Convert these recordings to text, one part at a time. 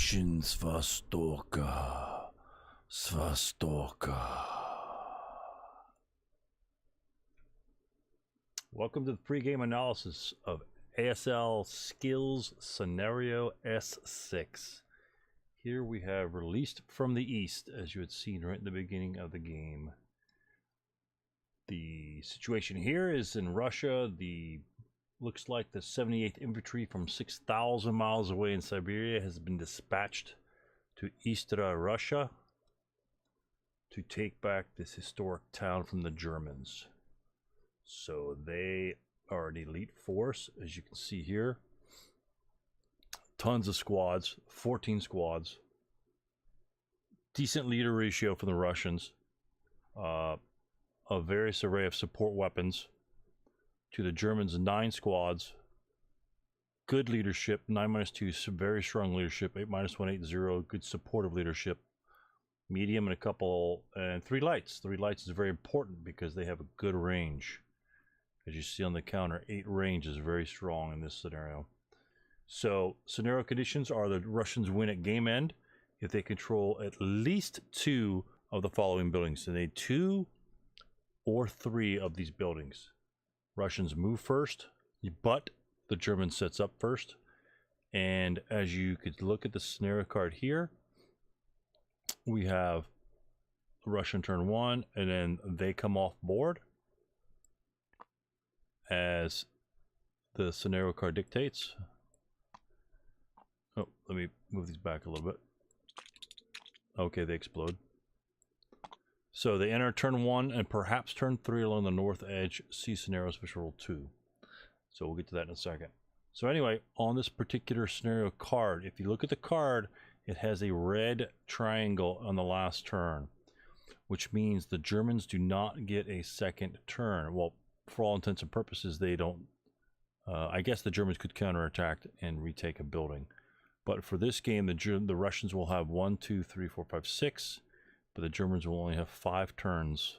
Operation Svastorka. Welcome to the pregame analysis of ASL SKills Scenario S6. Here we have Released from the East, as you had seen right in the beginning of the game. The situation here is in Russia. Looks like the 78th Infantry from 6,000 miles away in Siberia has been dispatched to Eastern Russia to take back this historic town from the Germans. So they are an elite force, as you can see here. Tons of squads, 14 squads. Decent leader ratio for the Russians. A various array of support weapons. To the Germans, 9 squads. Good leadership, 9-2, very strong leadership, 8-180, good supportive leadership. Medium and a couple, and 3 lights. 3 lights is very important because they have a good range. As you see on the counter, 8 range is very strong in this scenario. So, scenario conditions are the Russians win at game end if they control at least 2 of the following buildings. So they need 2 or 3 of these buildings. Russians move first, but the German sets up first. And as you could look at the scenario card here, we have Russian turn 1, and then they come off board as the scenario card dictates. Oh, let me move these back a little bit. Okay, they explode. So they enter turn 1 and perhaps turn 3 along the north edge. See scenario special rule 2. So we'll get to that in a second. So anyway, on this particular scenario card, if you look at the card, it has a red triangle on the last turn, which means the Germans do not get a second turn. Well, for all intents and purposes, they don't. I guess the Germans could counterattack and retake a building. But for this game, the Russians will have 1, 2, 3, 4, 5, 6. But the Germans will only have 5 turns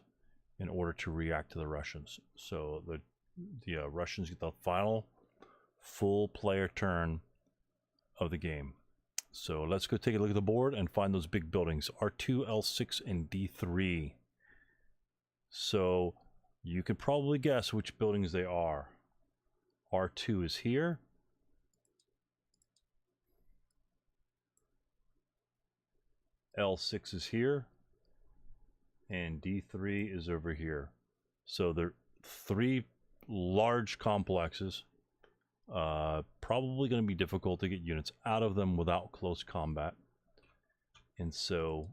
in order to react to the Russians. So the Russians get the final full player turn of the game. So let's go take a look at the board and find those big buildings. R2, L6, and D3. So you can probably guess which buildings they are. R2 is here. L6 is here. And D3 is over here. So they're 3 large complexes. Probably going to be difficult to get units out of them without close combat. And so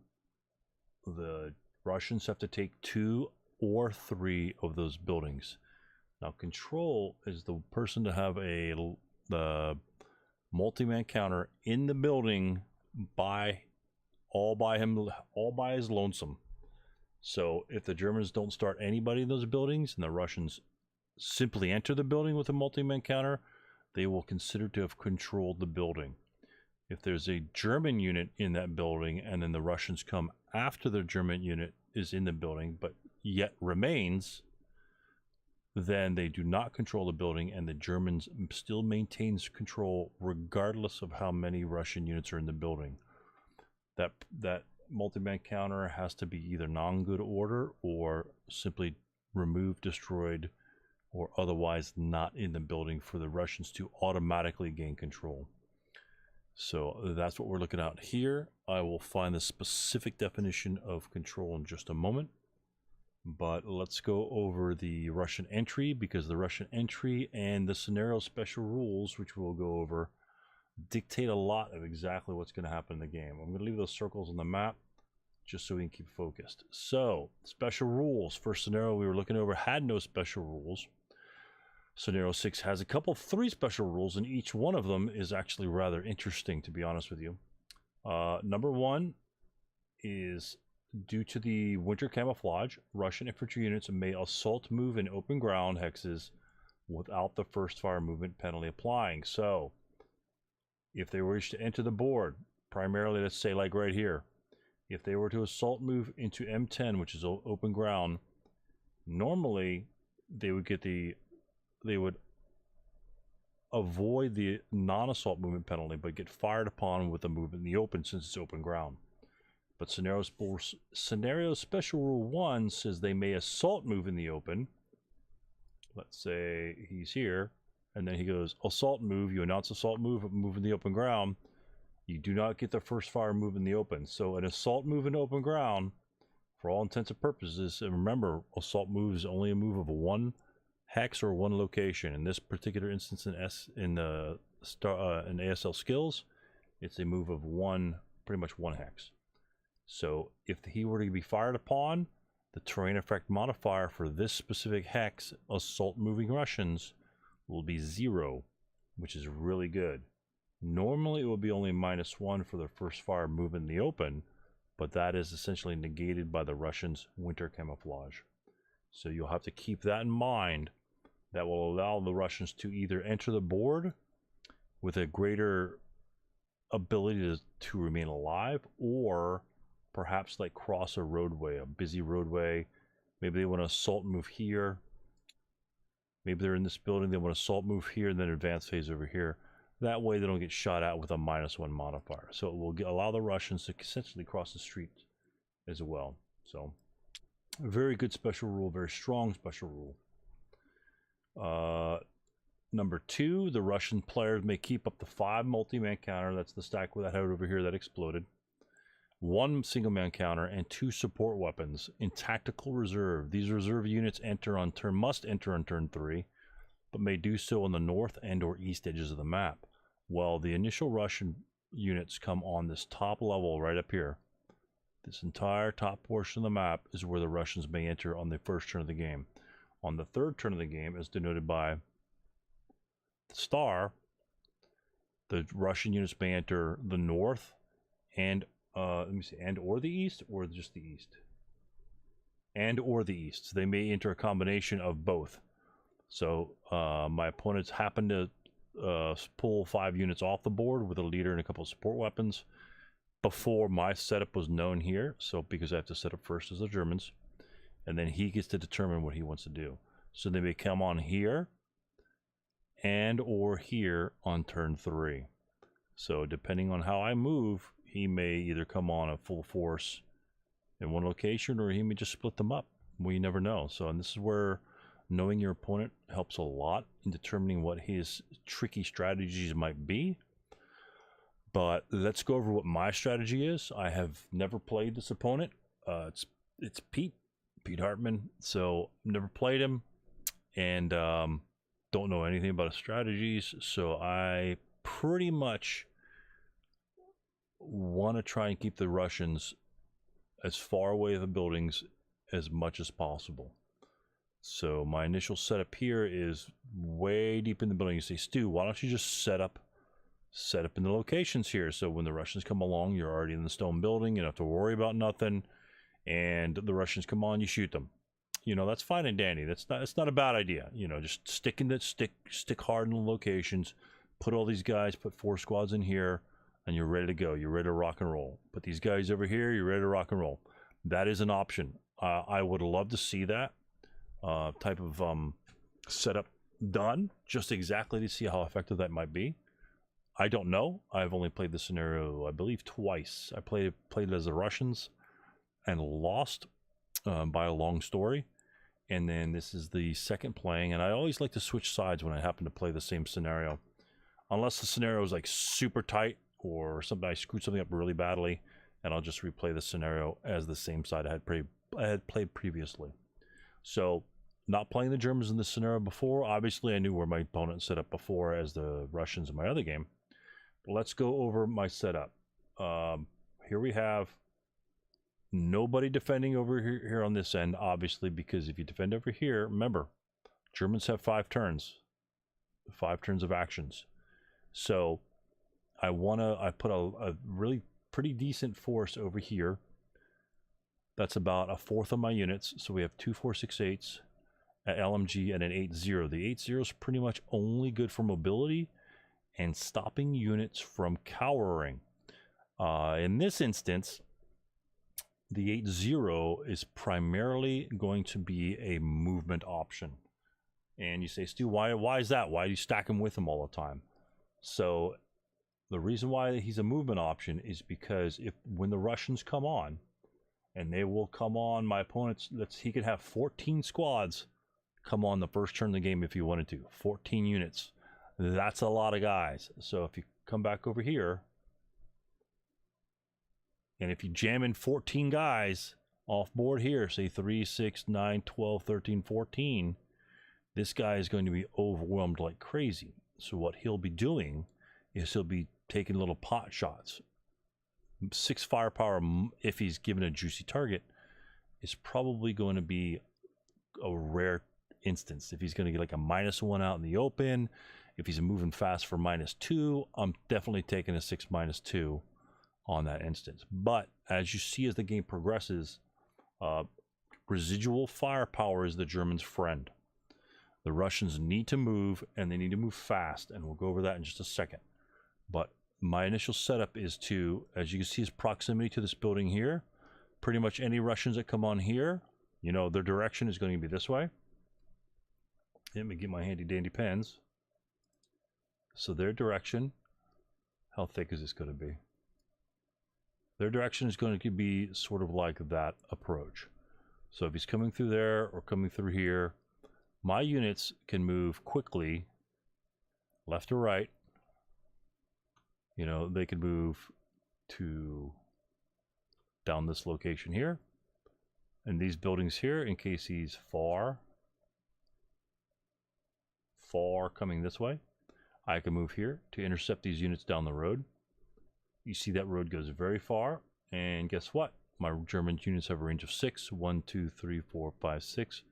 the Russians have to take 2 or 3 of those buildings. Now control is the person to have the multi-man counter in the building all by his lonesome. So if the Germans don't start anybody in those buildings and the Russians simply enter the building with a multi-man counter, they will consider to have controlled the building. If there's a German unit in that building and then the Russians come after the German unit is in the building but yet remains, then they do not control the building and the Germans still maintains control regardless of how many Russian units are in the building. That multi-man counter has to be either non-good order or simply removed, destroyed, or otherwise not in the building for the Russians to automatically gain control. So that's what we're looking at here. I will find the specific definition of control in just a moment. But let's go over the Russian entry, because the Russian entry and the scenario special rules, which we'll go over, dictate a lot of exactly what's going to happen in the game. I'm going to leave those circles on the map just so we can keep focused. So, special rules. First scenario we were looking over had no special rules. Scenario 6 has a couple, 3 special rules, and each one of them is actually rather interesting, to be honest with you. Number 1 is, due to the winter camouflage, Russian infantry units may assault move in open ground hexes without the first fire movement penalty applying. So, if they wish to enter the board, primarily, let's say like right here, if they were to assault move into M10, which is open ground, normally they would avoid the non-assault movement penalty, but get fired upon with a movement in the open since it's open ground. But scenario special rule 1 says they may assault move in the open. Let's say he's here, and then he goes assault move. You announce assault move in the open ground. You do not get the first fire move in the open. So an assault move in open ground, for all intents and purposes, and remember, assault move is only a move of 1 hex or 1 location. In this particular instance, in ASL skills, it's a move of pretty much 1 hex. So if he were to be fired upon, the terrain effect modifier for this specific hex, assault moving Russians, will be 0, which is really good. Normally it would be only -1 for the first fire move in the open, but that is essentially negated by the Russians' winter camouflage. So you'll have to keep that in mind. That will allow the Russians to either enter the board with a greater ability to remain alive, or perhaps like cross a roadway, a busy roadway. Maybe they want to assault move here. Maybe they're in this building, they want to assault move here and then advance phase over here. That way they don't get shot at with a -1 modifier. So it will allow the Russians to essentially cross the street as well. So a very good special rule, very strong special rule. Number 2, the Russian players may keep up to 5 multi-man counter. That's the stack that I had over here that exploded. 1 single man counter and 2 support weapons in tactical reserve. These reserve units must enter on turn 3, but may do so on the north and or east edges of the map. Well, the initial Russian units come on this top level right up here. This entire top portion of the map is where the Russians may enter on the first turn of the game. On the third turn of the game, as denoted by the star, the Russian units may enter the north and let me see, and or the east, or just the east? And or the east. So they may enter a combination of both. So my opponents happen to pull 5 units off the board with a leader and a couple of support weapons before my setup was known here. So because I have to set up first as the Germans, and then he gets to determine what he wants to do. So they may come on here and or here on turn 3. So depending on how I move, he may either come on a full force in one location, or he may just split them up. We never know. So, and this is where knowing your opponent helps a lot in determining what his tricky strategies might be. But let's go over what my strategy is. I have never played this opponent. It's Pete Hartman. So never played him, and don't know anything about his strategies. So I pretty much want to try and keep the Russians as far away from the buildings as much as possible. So my initial setup here is way deep in the building. You say, Stu, why don't you just set up in the locations here, so when the Russians come along, you're already in the stone building, you don't have to worry about nothing, and the Russians come on, you shoot them. You know, that's fine and dandy. It's not a bad idea. You know, just stick hard in the locations, put all these guys, put 4 squads in here, and you're ready to go. You're ready to rock and roll. Put these guys over here, you're ready to rock and roll. That is an option. I would love to see that type of setup done, just exactly to see how effective that might be. I don't know. I've only played this scenario, I believe, twice. I played it as the Russians and lost by a long story. And then this is the second playing, and I always like to switch sides when I happen to play the same scenario. Unless the scenario is like super tight, or I screwed something up really badly, and I'll just replay the scenario as the same side I had played previously. So, not playing the Germans in this scenario before, obviously I knew where my opponent set up before as the Russians in my other game. But let's go over my setup. Here we have nobody defending over here on this end, obviously, because if you defend over here, remember, Germans have 5 turns. 5 turns of actions. So I put a really pretty decent force over here. That's about 1/4 of my units. So we have 2 4.68s at LMG and an 8-0. The 8-0 is pretty much only good for mobility and stopping units from cowering. In this instance, the 8-0 is primarily going to be a movement option. And you say, Stu, why is that? Why do you stack him with him all the time? So the reason why he's a movement option is because when the Russians come on, and they will come on, my opponent's, he could have 14 squads come on the first turn of the game if he wanted to. 14 units. That's a lot of guys. So if you come back over here, and if you jam in 14 guys off board here, say 3, 6, 9, 12, 13, 14, this guy is going to be overwhelmed like crazy. So what he'll be doing is he'll be taking little pot shots. 6 firepower, if he's given a juicy target, is probably going to be a rare instance. If he's going to get like a -1 out in the open, if he's moving fast for -2, I'm definitely taking a 6 -2 on that instance. But as you see as the game progresses, residual firepower is the Germans' friend. The Russians need to move, and they need to move fast, and we'll go over that in just a second. But my initial setup is to, as you can see, his proximity to this building here. Pretty much any Russians that come on here, you know, their direction is going to be this way. Let me get my handy dandy pens. So their direction, how thick is this going to be? Their direction is going to be sort of like that approach. So if he's coming through there or coming through here, my units can move quickly left or right. You know, they can move to down this location here and these buildings here in case he's far coming this way. I can move here to intercept these units down the road. You see that road goes very far, and guess what? My German units have a range of 6. 1, 2, 3, 4, 5, 6.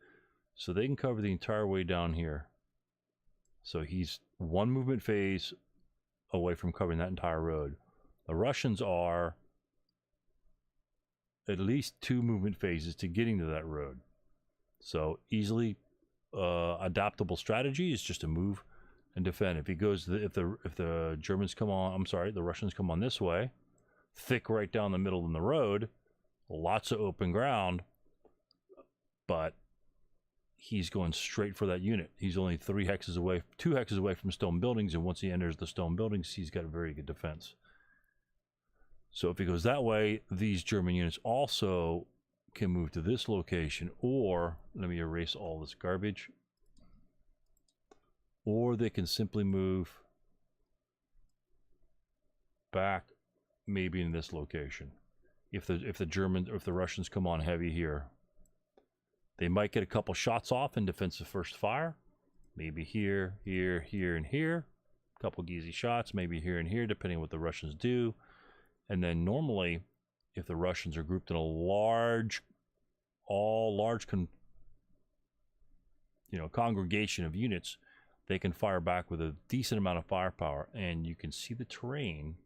So they can cover the entire way down here. So he's one movement phase away from covering that entire road. The Russians are at least 2 movement phases to getting to that road. So easily adaptable strategy is just to move and defend. If he goes, if the Germans come on, I'm sorry, the Russians come on this way, thick right down the middle in the road, lots of open ground, but he's going straight for that unit. He's only 2 hexes away from stone buildings, and once he enters the stone buildings, he's got a very good defense. So if he goes that way, these German units also can move to this location, or let me erase all this garbage, or they can simply move back maybe in this location. If the Russians come on heavy here, they might get a couple shots off in defensive first fire. Maybe here, here, here, and here. A couple easy shots, maybe here and here, depending on what the Russians do. And then normally, if the Russians are grouped in a large congregation of units, they can fire back with a decent amount of firepower. And you can see the terrain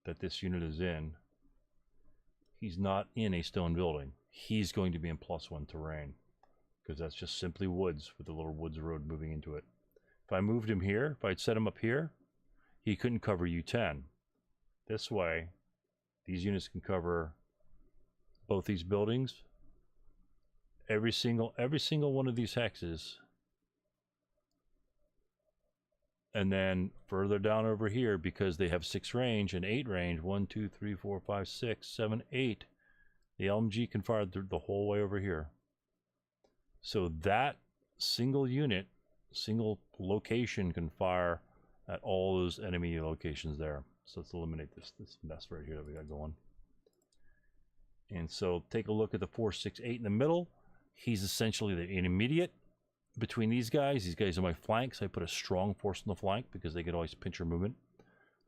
that this unit is in. He's not in a stone building. He's going to be in +1 terrain, because that's just simply woods with a little woods road moving into it. If I moved him here, if I'd set him up here, he couldn't cover U10. This way, these units can cover both these buildings. Every single one of these hexes. And then further down over here, because they have 6 range and 8 range, 1, 2, 3, 4, 5, 6, 7, 8. The LMG can fire the whole way over here. So that single unit, single location can fire at all those enemy locations there. So let's eliminate this mess right here that we got going. And so take a look at the 4, 6, 8 in the middle. He's essentially the intermediate between these guys. These guys are my flanks. I put a strong force in the flank because they can always pinch your movement.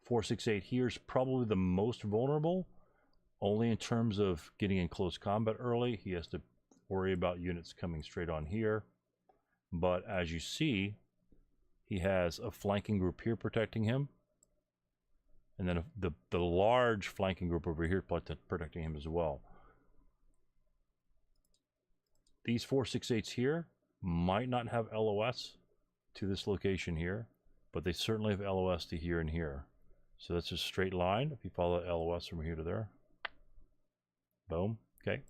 4, 6, 8 here is probably the most vulnerable, only in terms of getting in close combat early. He has to worry about units coming straight on here. But as you see, he has a flanking group here protecting him. And then the large flanking group over here protecting him as well. These 4, 6, 8s here might not have LOS to this location here, but they certainly have LOS to here and here. So that's a straight line. If you follow LOS from here to there, boom, okay.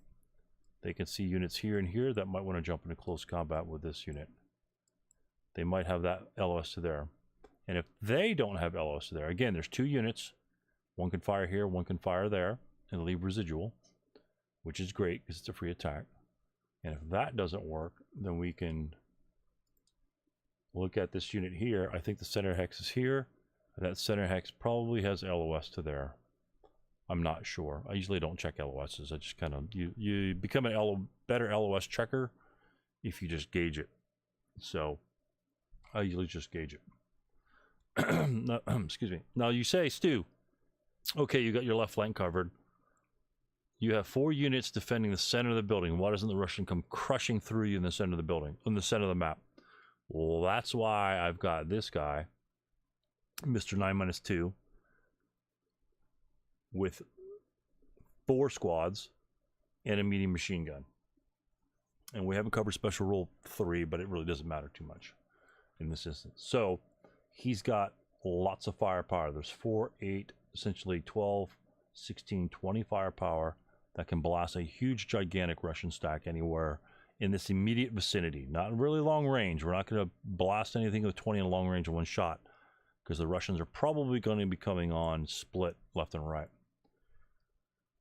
They can see units here and here that might want to jump into close combat with this unit. they might have that LOS to there. And if they don't have LOS to there, again, there's 2 units. One can fire here, one can fire there, and leave residual, which is great because it's a free attack. And if that doesn't work, then we can look at this unit here. I think the center hex is here. That center hex probably has LOS to there. I'm not sure. I usually don't check LOSs. I just kind of, you become a better LOS checker if you just gauge it. So I usually just gauge it. No, excuse me. Now you say, Stu, okay, you got your left flank covered. You have 4 units defending the center of the building. Why doesn't the Russian come crushing through you in the center of the building, in the center of the map? Well, that's why I've got this guy, Mr. 9-2, with 4 squads and a medium machine gun. And we haven't covered special rule 3, but it really doesn't matter too much in this instance. So he's got lots of firepower. There's 4, 8, essentially 12, 16, 20 firepower that can blast a huge, gigantic Russian stack anywhere in this immediate vicinity. Not really long range. We're not going to blast anything with 20 in long range in one shot, because the Russians are probably going to be coming on split left and right.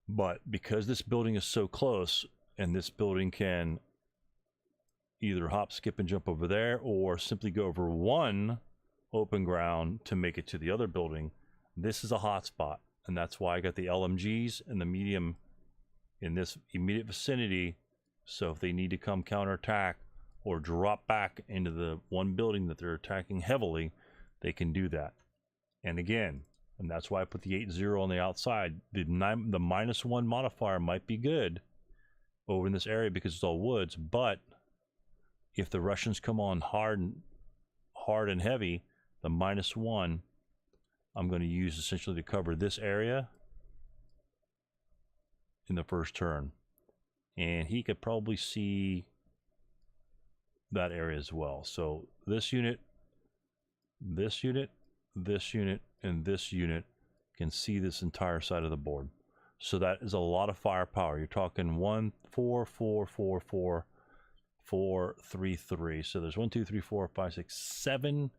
But because this building is so close, and this building can either hop, skip, and jump over there, or simply go over one open ground to make it to the other building, this is a hot spot. And that's why I got the LMGs and the medium in this immediate vicinity. So if they need to come counterattack or drop back into the one building that they're attacking heavily, they can do that. And again, and that's why I put the 8-0 on the outside. The -1 modifier might be good over in this area because it's all woods, but if the Russians come on hard and heavy, the -1 I'm going to use essentially to cover this area in the first turn. And he could probably see that area as well. So this unit, this unit, this unit, and this unit can see this entire side of the board. So that is a lot of firepower. You're talking 1, 4, 4, 4, 4, 4, 3, 3. So there's 1, 2, 3, 4, 5, 6, 7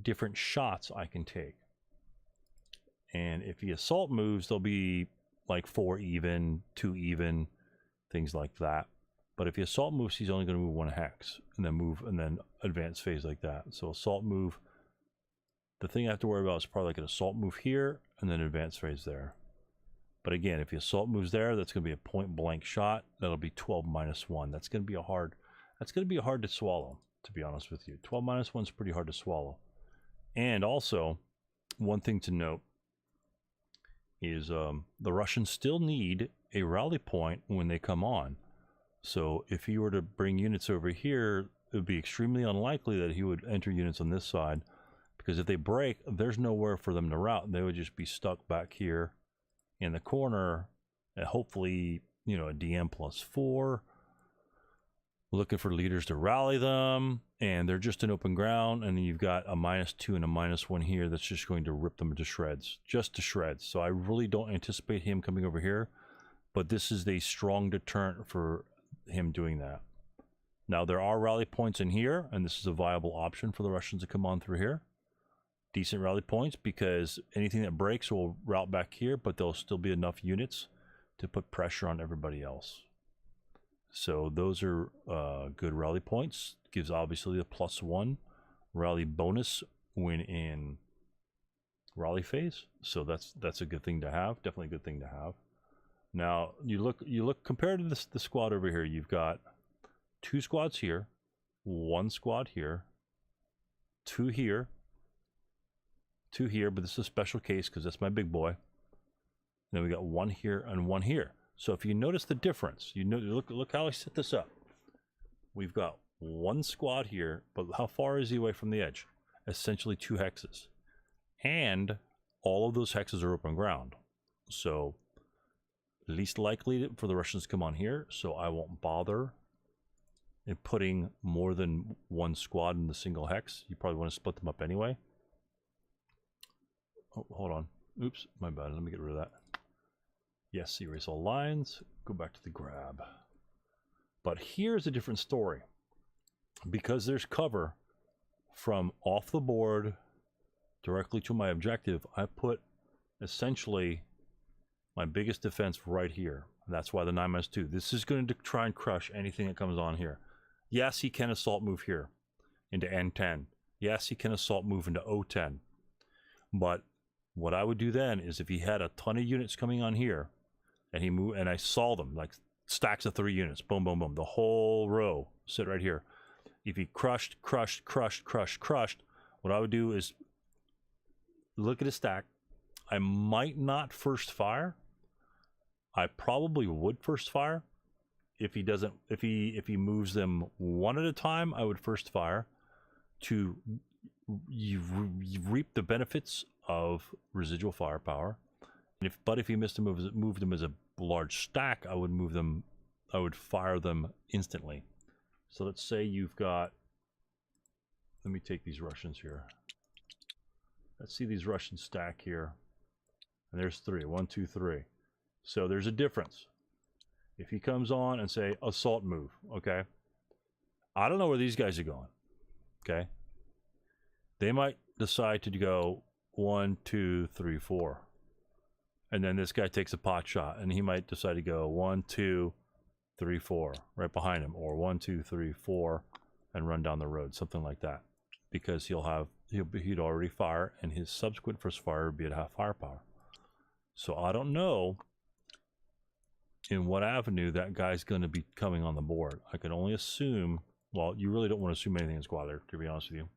different shots I can take. And if he assault moves, there'll be like 4 even, 2 even, things like that. But if he assault moves, he's only going to move 1 hex and then move and then advance phase like that. So assault move, the thing I have to worry about is probably like an assault move here and then advance phase there. But again, if he assault moves there, that's going to be a point blank shot. That'll be 12 -1. That's going to be a hard, hard to swallow, to be honest with you. 12 -1 is pretty hard to swallow. And also, one thing to note is the Russians still need a rally point when they come on. So if he were to bring units over here, it would be extremely unlikely that he would enter units on this side, because if they break, there's nowhere for them to route. They would just be stuck back here in the corner, and hopefully, you know, a DM +4, looking for leaders to rally them, and they're just in open ground, and then you've got a -2 and a -1 here that's just going to rip them to shreds, just to shreds. So I really don't anticipate him coming over here, but this is a strong deterrent for him doing that. Now there are rally points in here, and this is a viable option for the Russians to come on through here. Decent rally points, because anything that breaks will route back here, but there'll still be enough units to put pressure on everybody else. So those are good rally points. Gives obviously the +1 rally bonus when in rally phase. So that's a good thing to have. Definitely a good thing to have. Now you look compared to the squad over here. You've got 2 squads here, 1 squad here, 2 here, 2 here. But this is a special case because that's my big boy. Then we got 1 here and 1 here. So if you notice the difference, you know, look how I set this up. We've got 1 squad here, but how far is he away from the edge? Essentially 2 hexes. And all of those hexes are open ground. So least likely for the Russians to come on here, so I won't bother in putting more than 1 squad in the single hex. You probably want to split them up anyway. Oh, hold on. Oops, my bad. Let me get rid of that. Yes, erase all lines, go back to the grab. But here's a different story. Because there's cover from off the board directly to my objective, I put essentially my biggest defense right here. That's why the 9-2. This is going to try and crush anything that comes on here. Yes, he can assault move here into N10. Yes, he can assault move into O10. But what I would do then is if he had a ton of units coming on here, and he moved, and I saw them like stacks of 3 units, boom, boom, boom, the whole row sit right here. If he crushed, what I would do is look at his stack. I might not first fire. I probably would first fire. If he doesn't, if he moves them one at a time, I would first fire to you reap the benefits of residual firepower. And if he missed to move them as a large stack, I would fire them instantly. So let's say you've got, let me take these Russians here. Let's see these Russians stack here. And there's 3, 1, 2, 3. So there's a difference. If he comes on and say assault move, okay? I don't know where these guys are going, okay? They might decide to go 1, 2, 3, 4. And then this guy takes a pot shot and he might decide to go 1, 2, 3, 4 right behind him, or 1, 2, 3, 4 and run down the road, something like that. Because he'd already fire, and his subsequent first fire would be at half firepower. So I don't know in what avenue that guy's going to be coming on the board. I can only assume, well, you really don't want to assume anything in squad there, to be honest with you.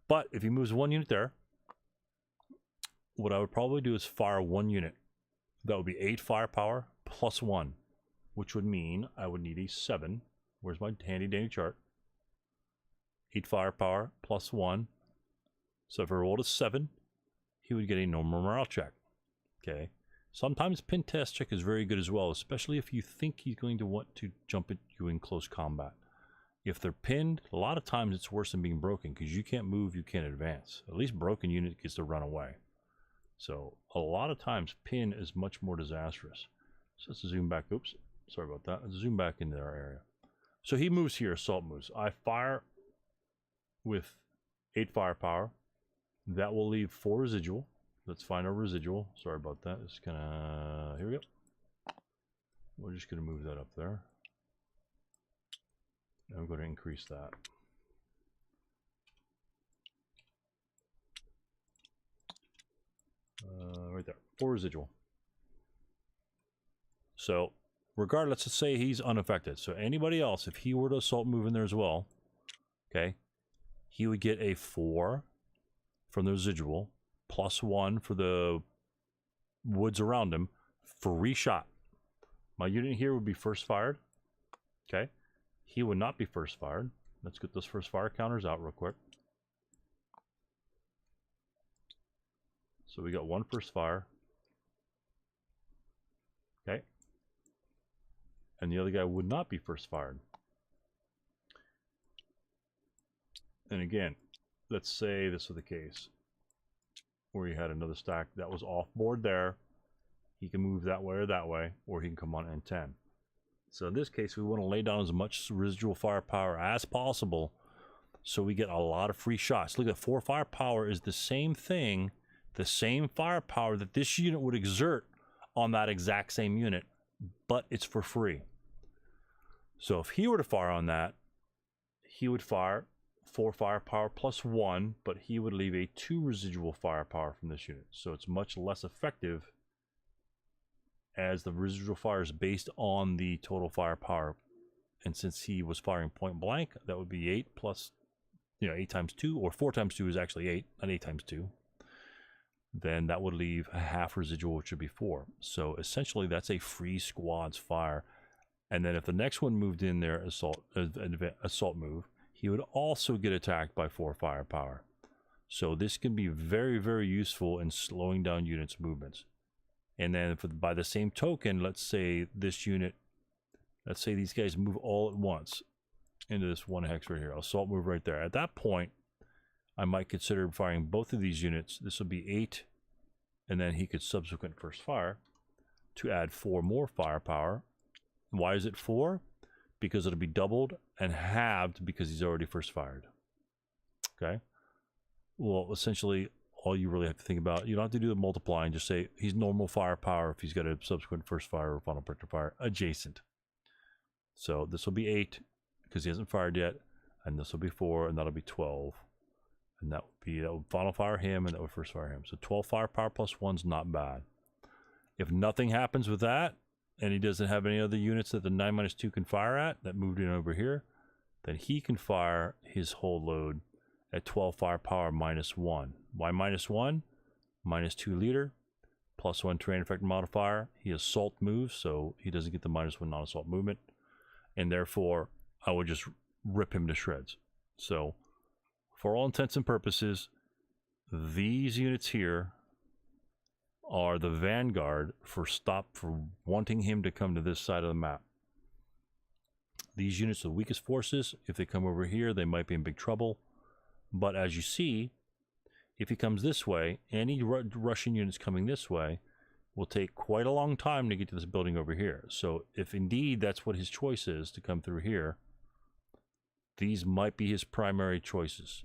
But if he moves 1 unit there, what I would probably do is fire 1 unit. That would be 8 firepower plus 1, which would mean I would need a 7. Where's my handy dandy chart? 8 firepower plus 1. So if I rolled a 7, he would get a normal morale check. Okay. Sometimes pin test check is very good as well, especially if you think he's going to want to jump at you in close combat. If they're pinned, a lot of times it's worse than being broken, because you can't move, you can't advance. At least broken unit gets to run away. So a lot of times pin is much more disastrous. So let's zoom back. Oops, sorry about that. Let's zoom back into our area. So he moves here, assault moves. I fire with 8 firepower. That will leave 4 residual. Let's find our residual. Sorry about that. It's gonna, here we go. We're just gonna move that up there. And I'm going to increase that. Right there, 4 residual. So regardless, let's say he's unaffected. So anybody else, if he were to assault move in there as well, okay, he would get a 4 from the residual, plus 1 for the woods around him, free shot. My unit here would be first fired. Okay, he would not be first fired. Let's get those first fire counters out real quick. So we got 1 first fire. Okay. And the other guy would not be first fired. And again, let's say this was the case where you had another stack that was off board there. He can move that way, or he can come on N10. So in this case, we want to lay down as much residual firepower as possible so we get a lot of free shots. Look at 4 firepower is the same thing, the same firepower that this unit would exert on that exact same unit, but it's for free. So if he were to fire on that, he would fire 4 firepower plus 1, but he would leave a 2 residual firepower from this unit. So it's much less effective, as the residual fire is based on the total firepower. And since he was firing point blank, that would be 8 plus, 8 times 2, or 4 times 2 is actually 8, not 8 times 2. Then that would leave a half residual, which would be 4. So essentially that's a free squad's fire. And then if the next one moved in there, assault move, he would also get attacked by 4 firepower. So this can be very, very useful in slowing down units' movements. And then by the same token, let's say this unit, let's say these guys move all at once into this 1 hex right here, assault move right there. At that point, I might consider firing both of these units. This will be 8, and then he could subsequent first fire to add 4 more firepower. Why is it 4? Because it'll be doubled and halved because he's already first fired. okay? Well, essentially, all you really have to think about, you don't have to do the multiplying, just say he's normal firepower if he's got a subsequent first fire or final projectile fire adjacent. So this will be 8 because he hasn't fired yet, and this will be 4, and that'll be 12. And that would final fire him, and that would first fire him. So 12 firepower plus 1's not bad. If nothing happens with that, and he doesn't have any other units that the 9-2 can fire at, that moved in over here, then he can fire his whole load at 12 firepower minus 1. Why minus 1? Minus 2 leader, plus 1 terrain effect modifier. He assault moves, so he doesn't get the minus 1 non-assault movement. And therefore, I would just rip him to shreds. So, for all intents and purposes, these units here are the vanguard for wanting him to come to this side of the map. These units are the weakest forces. If they come over here, they might be in big trouble. But as you see, if he comes this way, any Russian units coming this way will take quite a long time to get to this building over here. So if indeed that's what his choice is, to come through here, these might be his primary choices.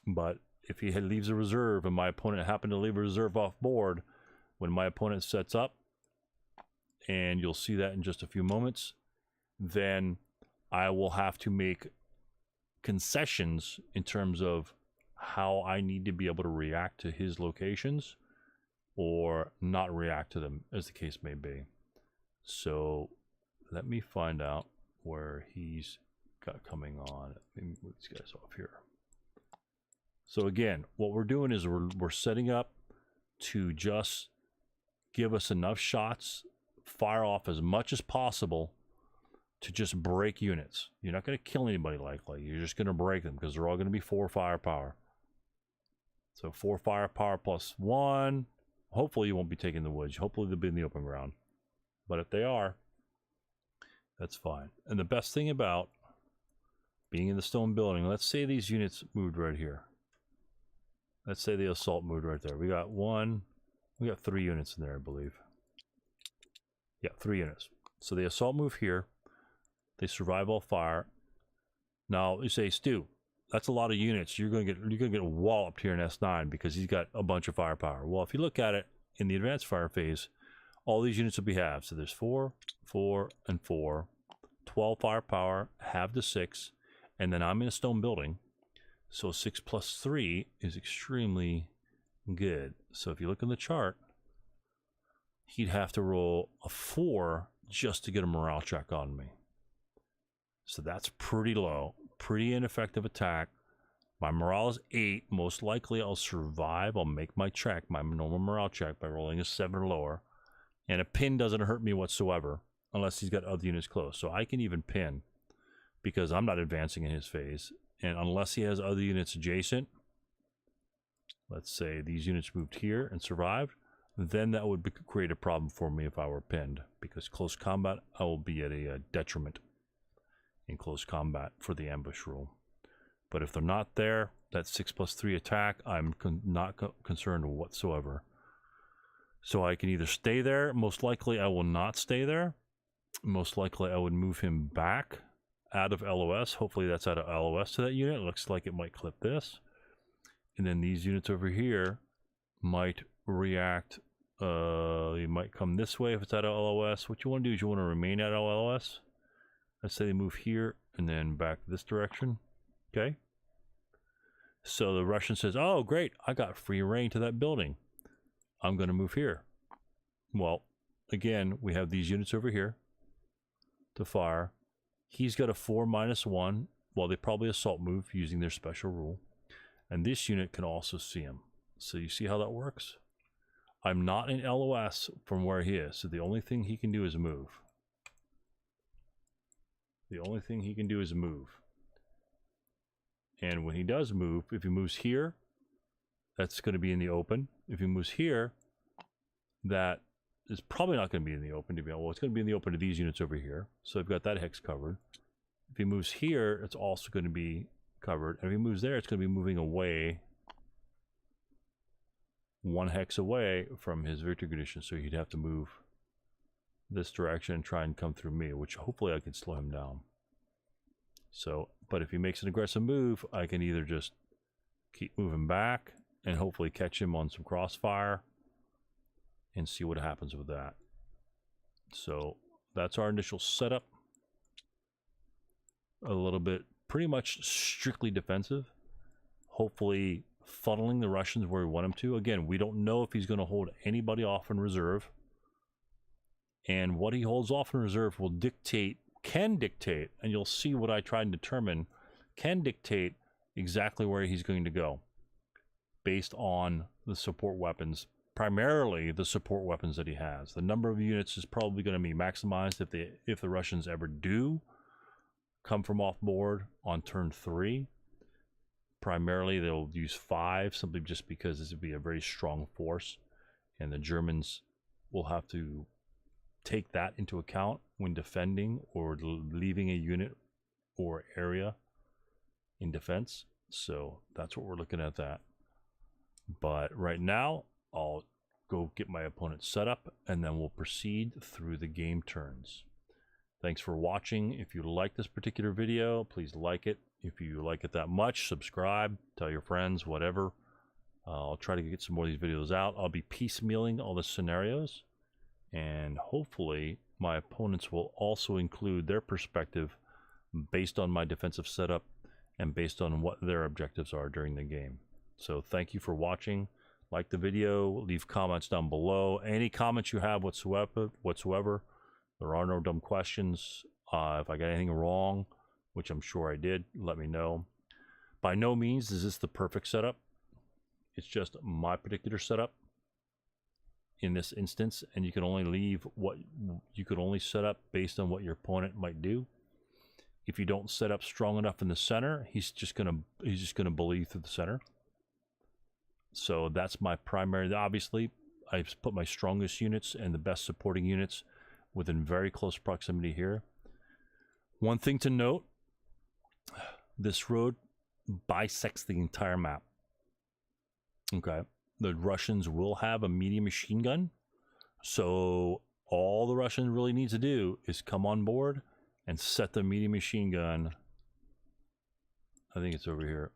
But if he leaves a reserve and my opponent happened to leave a reserve off board, when my opponent sets up, and you'll see that in just a few moments, then I will have to make concessions in terms of how I need to be able to react to his locations or not react to them, as the case may be. So let me find out where he's got coming on. Let me move these guys off here. So again, what we're doing is we're setting up to just give us enough shots, fire off as much as possible to just break units. You're not going to kill anybody likely. You're just going to break them because they're all going to be 4 firepower. So 4 firepower plus 1. Hopefully you won't be taking the woods. Hopefully they'll be in the open ground. But if they are, that's fine. And the best thing about being in the stone building, let's say these units moved right here. Let's say the assault moved right there. We got 3 units in there, I believe. Yeah, 3 units. So the assault move here. They survive all fire. Now you say, Stu, that's a lot of units. You're gonna get walloped here in S9 because he's got a bunch of firepower. Well, if you look at it in the advanced fire phase, all these units will be halved. So there's 4, 4, and 4. 12 firepower, halved to 6, and then I'm in a stone building. So 6 plus 3 is extremely good. So if you look in the chart, he'd have to roll a 4 just to get a morale check on me. So that's pretty low, pretty ineffective attack. My morale is 8. Most likely I'll survive. I'll make my check, my normal morale check, by rolling a 7 or lower. And a pin doesn't hurt me whatsoever unless he's got other units close. So I can even pin because I'm not advancing in his phase. And unless he has other units adjacent, let's say these units moved here and survived, then that would create a problem for me if I were pinned, because close combat, I will be at a detriment in close combat for the ambush rule. But if they're not there, that 6 plus 3 attack, I'm not concerned whatsoever. So I can either stay there. Most likely I will not stay there. Most likely I would move him back out of LOS. Hopefully that's out of LOS to that unit. It looks like it might clip this. And then these units over here might react. You might come this way if it's out of LOS. What you want to do is you want to remain out of LOS. Let's say they move here and then back this direction. Okay. So the Russian says, oh, great, I got free reign to that building. I'm going to move here. Well, again, we have these units over here to fire. He's got a 4 minus 1. Well, they probably assault move using their special rule. And this unit can also see him. So you see how that works? I'm not in LOS from where he is. So the only thing he can do is move. The only thing he can do is move. And when he does move, if he moves here, that's going to be in the open. If he moves here, that is probably not going to be in the open. Well, it's going to be in the open to these units over here. So I've got that hex covered. If he moves here, it's also going to be covered. And if he moves there, it's going to be moving away 1 hex away from his victory condition. So he'd have to move this direction and try and come through me, which hopefully I can slow him down. So, but if he makes an aggressive move, I can either just keep moving back, and hopefully catch him on some crossfire and see what happens with that. So that's our initial setup. A little bit, pretty much strictly defensive. Hopefully funneling the Russians where we want him to. Again, we don't know if he's going to hold anybody off in reserve. And what he holds off in reserve will can dictate, and you'll see what I try and determine, can dictate exactly where he's going to go based on the support weapons, primarily the support weapons that he has. The number of units is probably going to be maximized if the Russians ever do come from off board on turn 3. Primarily they'll use 5, simply just because this would be a very strong force, and the Germans will have to take that into account when defending or leaving a unit or area in defense. So that's what we're looking at that. But right now I'll go get my opponent set up, and then we'll proceed through the game turns. Thanks for watching. If you like this particular video, please like it. If you like it that much, subscribe, tell your friends, whatever. I'll try to get some more of these videos out. I'll be piecemealing all the scenarios, and hopefully my opponents will also include their perspective based on my defensive setup and based on what their objectives are during the game. So thank you for watching. Like the video, leave comments down below. Any comments you have whatsoever. There are no dumb questions. If I got anything wrong, which I'm sure I did, let me know. By no means is this the perfect setup. It's just my particular setup in this instance, and you can only leave what you could only set up based on what your opponent might do. If you don't set up strong enough in the center, he's just gonna bully through the center. So that's my primary. Obviously, I've put my strongest units and the best supporting units within very close proximity here. One thing to note, this road bisects the entire map. Okay, the Russians will have a medium machine gun, so all the Russian really needs to do is come on board and set the medium machine gun. I think it's over here.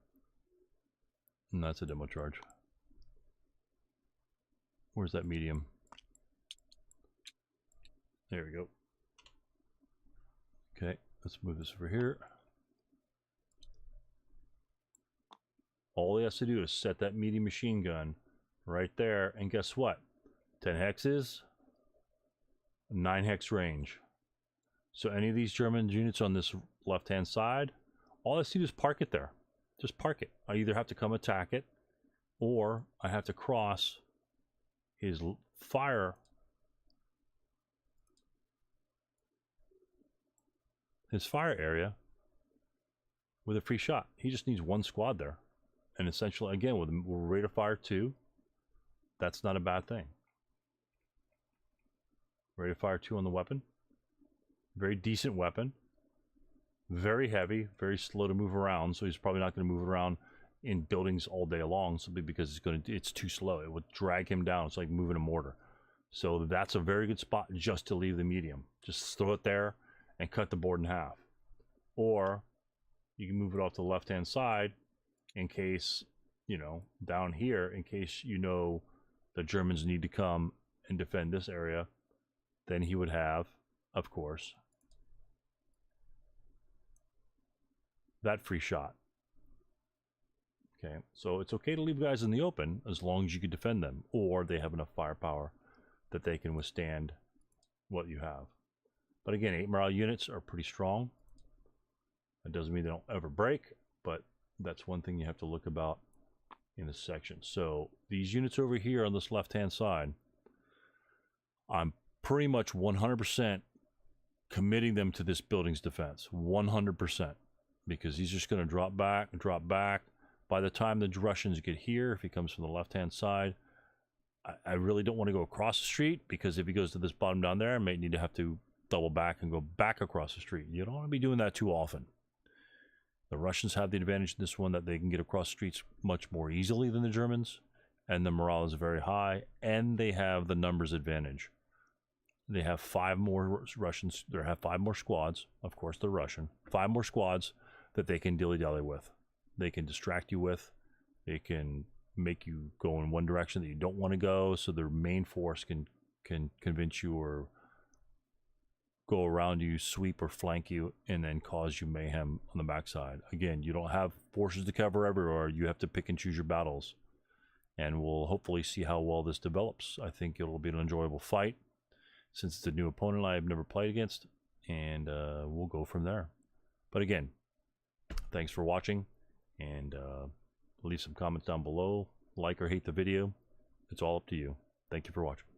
And that's a demo charge. Where's that medium? There we go. Okay, let's move this over here. All he has to do is set that medium machine gun right there, and guess what? 10 hexes, 9 hex range. So any of these German units on this left-hand side, all I have to do is park it there. Just park it. I either have to come attack it, or I have to cross his fire area with a free shot. He just needs one squad there, and essentially, again, with rate of fire 2, that's not a bad thing. Rate of fire 2 on the weapon, very decent weapon, very heavy, very slow to move around, so he's probably not going to move around in buildings all day long, simply because it's too slow. It would drag him down. It's like moving a mortar. So that's a very good spot just to leave the medium. Just throw it there and cut the board in half. Or you can move it off to the left-hand side in case, down here, in case the Germans need to come and defend this area. Then he would have, of course, that free shot. Okay, so it's okay to leave guys in the open as long as you can defend them, or they have enough firepower that they can withstand what you have. But again, 8 morale units are pretty strong. That doesn't mean they don't ever break, but that's one thing you have to look about in this section. So these units over here on this left-hand side, I'm pretty much 100% committing them to this building's defense. 100%. Because he's just going to drop back and drop back. By the time the Russians get here, if he comes from the left-hand side, I really don't want to go across the street, because if he goes to this bottom down there, I may need to have to double back and go back across the street. You don't want to be doing that too often. The Russians have the advantage in this one that they can get across streets much more easily than the Germans, and the morale is very high, and they have the numbers advantage. They have 5 more Russians. They have 5 more squads. Of course, they're Russian. 5 more squads that they can dilly-dally with. They can distract you with, It can make you go in one direction that you don't want to go, so their main force can convince you or go around you, sweep or flank you, and then cause you mayhem on the backside. Again, you don't have forces to cover everywhere. You have to pick and choose your battles. And we'll hopefully see how well this develops. I think it'll be an enjoyable fight, since it's a new opponent I've never played against, and we'll go from there. But again, thanks for watching, and leave some comments down below. Like or hate the video. It's all up to you. Thank you for watching.